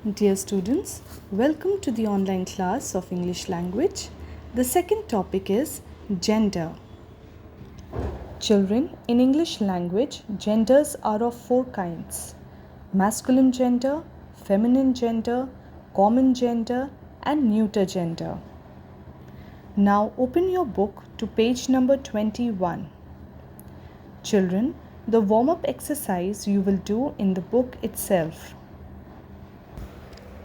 Dear students, welcome to the online class of English language. The second topic is gender. Children, in English language, genders are of four kinds: masculine gender, feminine gender, common gender, and neuter gender. Now open your book to page number 21. Children, the warm-up exercise you will do in the book itself.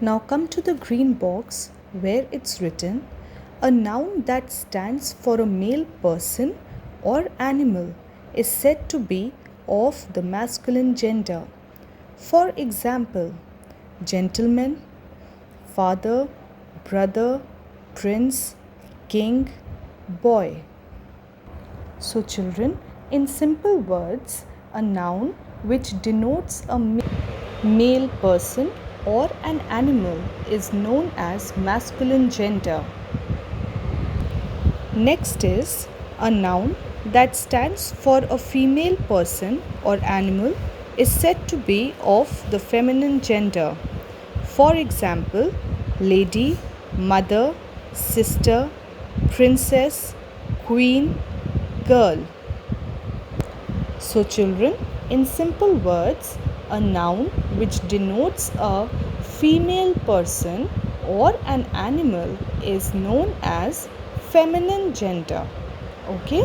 Now come to the green box where it's written, a noun that stands for a male person or animal is said to be of the masculine gender. For example, gentleman, father, brother, prince, king, boy. So children, in simple words, a noun which denotes a male person or an animal is known as masculine gender. Next is a noun that stands for a female person or animal is said to be of the feminine gender. For example, lady, mother, sister, princess, queen, girl. So children, in simple words, a noun which denotes a female person or an animal is known as feminine gender. Okay?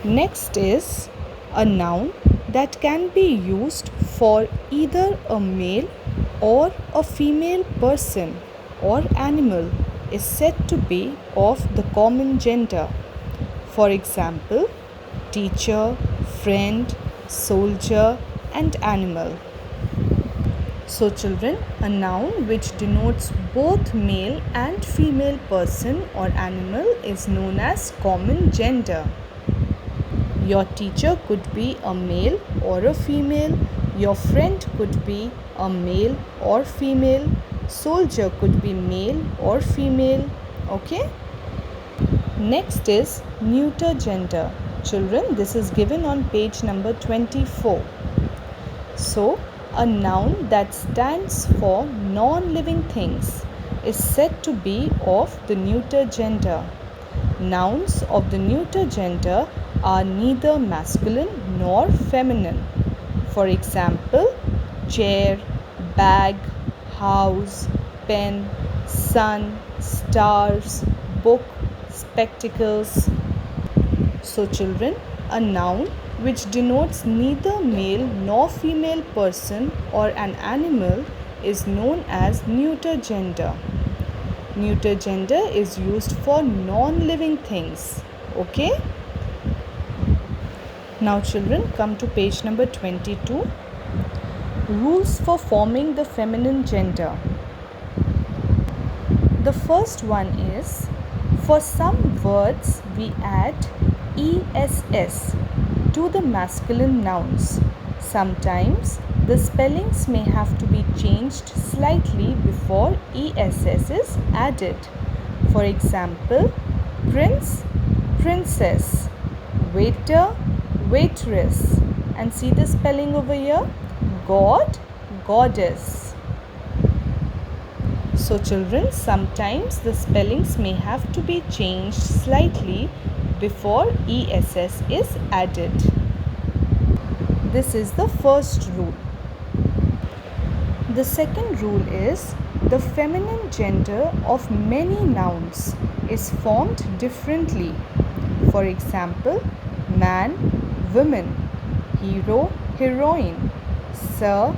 Next is a noun that can be used for either a male or a female person or animal is said to be of the common gender. For example, teacher, friend, soldier, and animal. So children, a noun which denotes both male and female person or animal is known as common gender. Your teacher could be a male or a female. Your friend could be a male or female. Soldier could be male or female. Okay? Next is neuter gender. Children, this is given on page number 24. So, a noun that stands for non-living things is said to be of the neuter gender. Nouns of the neuter gender are neither masculine nor feminine. For example, chair, bag, house, pen, sun, stars, book, spectacles. So children, a noun which denotes neither male nor female person or an animal is known as neuter gender. Neuter gender is used for non-living things. Okay? Now children, come to page number 22. Rules for forming the feminine gender. The first one is, for some words we add ESS to the masculine nouns. Sometimes the spellings may have to be changed slightly before ESS is added. For example, prince, princess, waiter, waitress. And see the spelling over here? God, goddess. So children, sometimes the spellings may have to be changed slightly before ESS is added. This is the first rule. The second rule is, the feminine gender of many nouns is formed differently. For example, man, woman, hero, heroine, sir,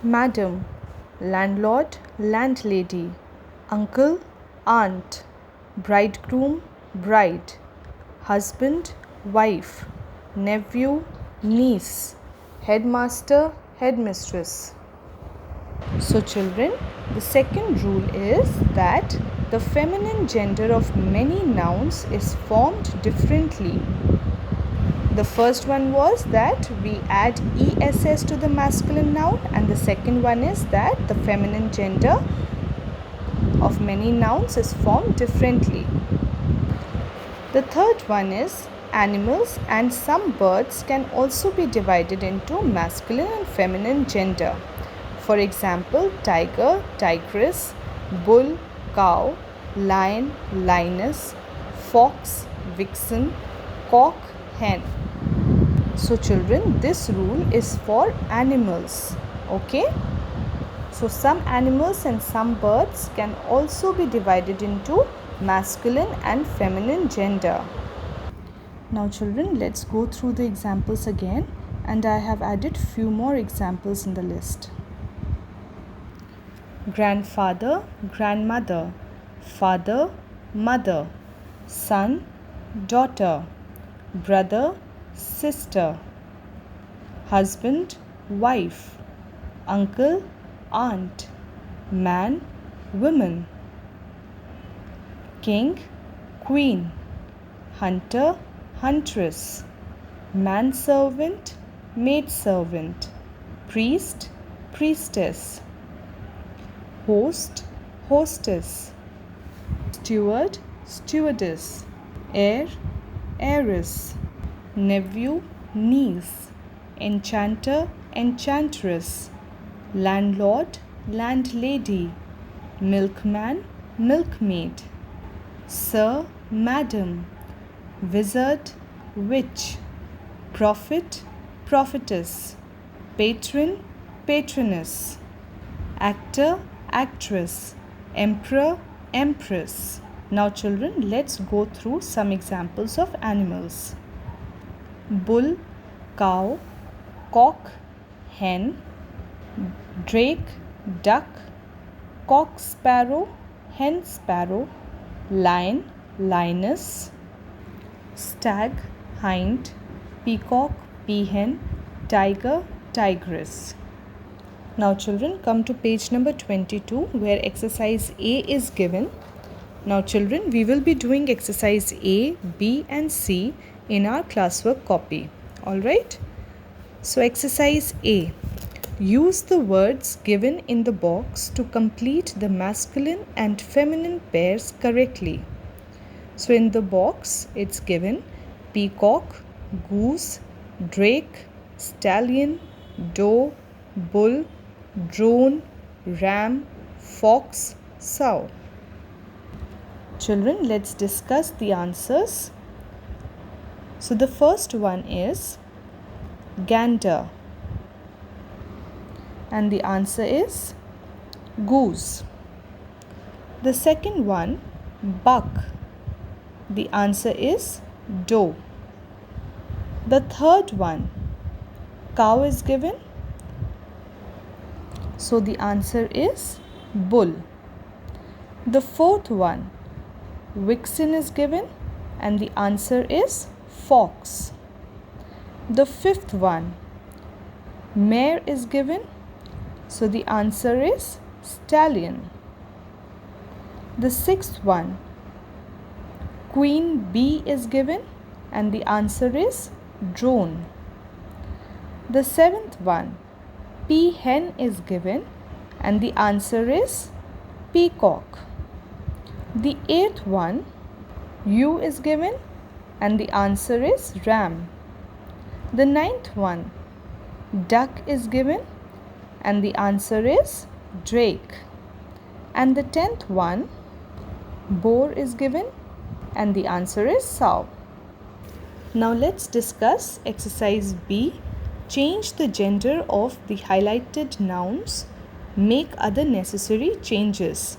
madam, landlord, landlady, uncle, aunt, bridegroom, bride, husband, wife, nephew, niece, headmaster, headmistress. So children, the second rule is that the feminine gender of many nouns is formed differently. The first one was that we add ESS to the masculine noun, and the second one is that the feminine gender of many nouns is formed differently. The third one is, animals and some birds can also be divided into masculine and feminine gender. For example, tiger, tigress, bull, cow, lion, lioness, fox, vixen, cock, hen. So children, this rule is for animals. Okay? So some animals and some birds can also be divided into masculine and feminine gender. Now children, let's go through the examples again, and I have added few more examples in the list. Grandfather, grandmother, father, mother, son, daughter, brother, sister, husband, wife, uncle, aunt, man, woman, king, queen, hunter, huntress, manservant, maidservant, priest, priestess, host, hostess, steward, stewardess, heir, heiress, nephew, niece, enchanter, enchantress, landlord, landlady, milkman, milkmaid, sir, madam, wizard, witch, prophet, prophetess, patron, patroness, actor, actress, emperor, empress. Now children, let's go through some examples of animals. Bull, cow, cock, hen, drake, duck, cock sparrow, hen sparrow, lion, lioness, stag, hind, peacock, peahen, tiger, tigress. Now children, come to page number 22 where exercise A is given. Now children, we will be doing exercise A, B and C in our classwork copy. Alright? So exercise A. Use the words given in the box to complete the masculine and feminine pairs correctly. So in the box, it's given peacock, goose, drake, stallion, doe, bull, drone, ram, fox, sow. Children, let's discuss the answers. So the first one is gander, and the answer is goose. The second one, buck. The answer is doe. The third one, cow is given. So the answer is bull. The fourth one, vixen is given, and the answer is fox. The fifth one, mare is given. So the answer is stallion. The sixth one, queen bee is given, and the answer is drone. The seventh one, peahen is given, and the answer is peacock. The eighth one, ewe is given, and the answer is ram. The ninth one, duck is given, and the answer is drake. And the 10th one, boar is given, and the answer is sow. Now let's discuss exercise B. Change the gender of the highlighted nouns. Make other necessary changes.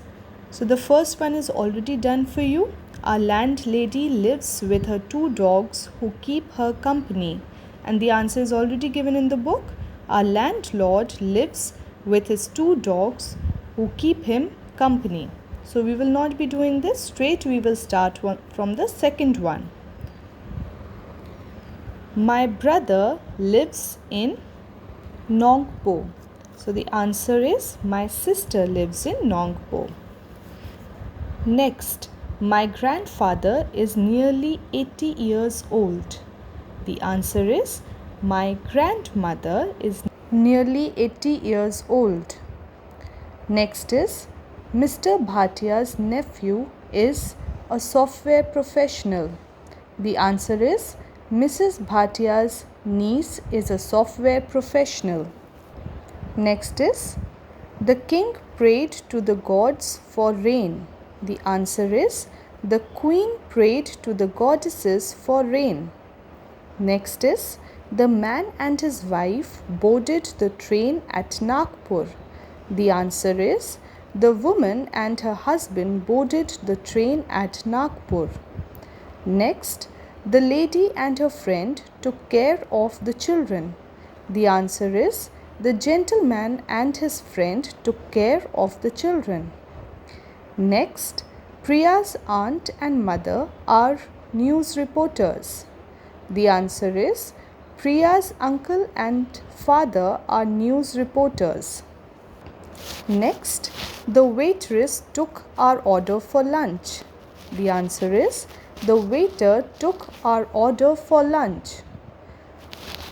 So the first one is already done for you. Our landlady lives with her 2 dogs who keep her company, and the answer is already given in the book. Our landlord lives with his 2 dogs who keep him company. So we will not be doing this. Straight we will start from the second one. My brother lives in Nongpo. So the answer is my sister lives in Nongpo. Next, my grandfather is nearly 80 years old. The answer is my grandmother is nearly 80 years old. Next is Mr. Bhatia's nephew is a software professional. The answer is Mrs. Bhatia's niece is a software professional. Next is The king prayed to the gods for rain. The answer is the queen prayed to the goddesses for rain. Next is the man and his wife boarded the train at Nagpur. The answer is the woman and her husband boarded the train at Nagpur. Next, the lady and her friend took care of the children. The answer is the gentleman and his friend took care of the children. Next, Priya's aunt and mother are news reporters. The answer is Priya's uncle and father are news reporters. Next, the waitress took our order for lunch. The answer is the waiter took our order for lunch.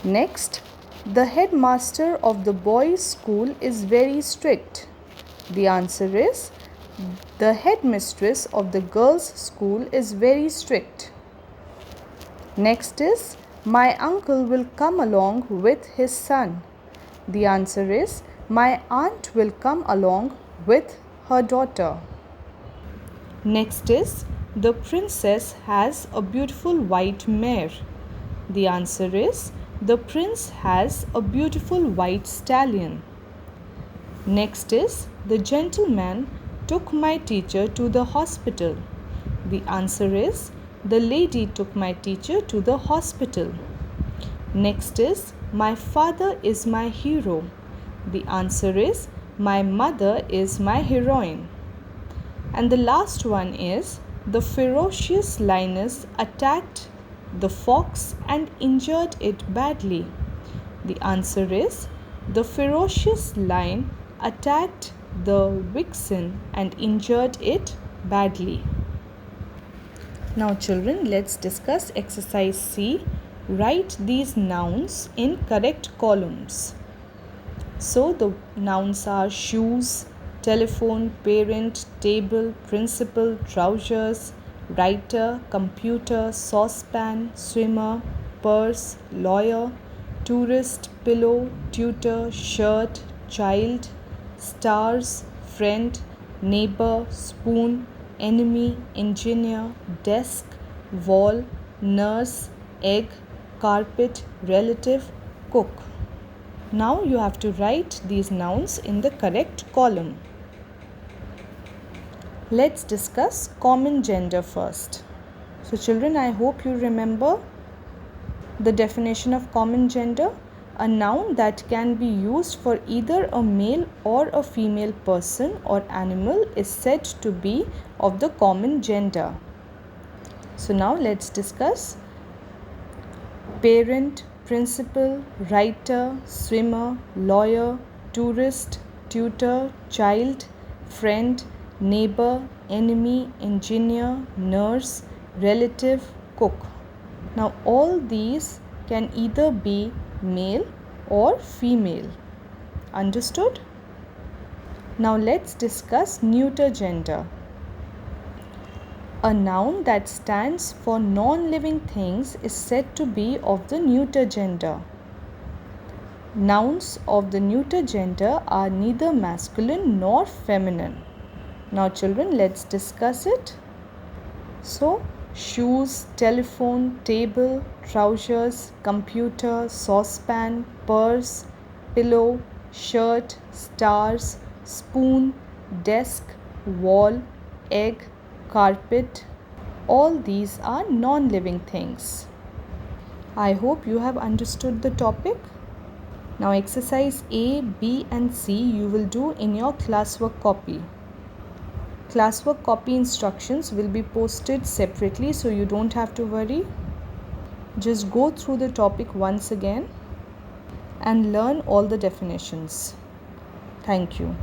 Next, the headmaster of the boys' school is very strict. The answer is the headmistress of the girls' school is very strict. Next is my uncle will come along with his son. The answer is my aunt will come along with her daughter. Next is the princess has a beautiful white mare. The answer is the prince has a beautiful white stallion. Next is the gentleman took my teacher to the hospital. The answer is the lady took my teacher to the hospital. Next is my father is my hero. The answer is my mother is my heroine. And the last one is the ferocious lioness attacked the fox and injured it badly. The answer is the ferocious lion attacked the vixen and injured it badly. Now children, let's discuss exercise C. Write these nouns in correct columns. So the nouns are shoes, telephone, parent, table, principal, trousers, writer, computer, saucepan, swimmer, purse, lawyer, tourist, pillow, tutor, shirt, child, stars, friend, neighbor, spoon, enemy, engineer, desk, wall, nurse, egg, carpet, relative, cook. Now you have to write these nouns in the correct column. Let's discuss common gender first. So children, I hope you remember the definition of common gender. A noun that can be used for either a male or a female person or animal is said to be of the common gender. So now let's discuss parent, principal, writer, swimmer, lawyer, tourist, tutor, child, friend, neighbor, enemy, engineer, nurse, relative, cook. Now all these can either be male or female. Understood? Now let's discuss neuter gender. A noun that stands for non-living things is said to be of the neuter gender. Nouns of the neuter gender are neither masculine nor feminine. Now children, let's discuss it. So, shoes, telephone, table, trousers, computer, saucepan, purse, pillow, shirt, stars, spoon, desk, wall, egg, carpet. All these are non-living things. I hope you have understood the topic. Now exercise A, B and C you will do in your classwork copy. Classwork copy instructions will be posted separately, so you don't have to worry. Just go through the topic once again and learn all the definitions. Thank you.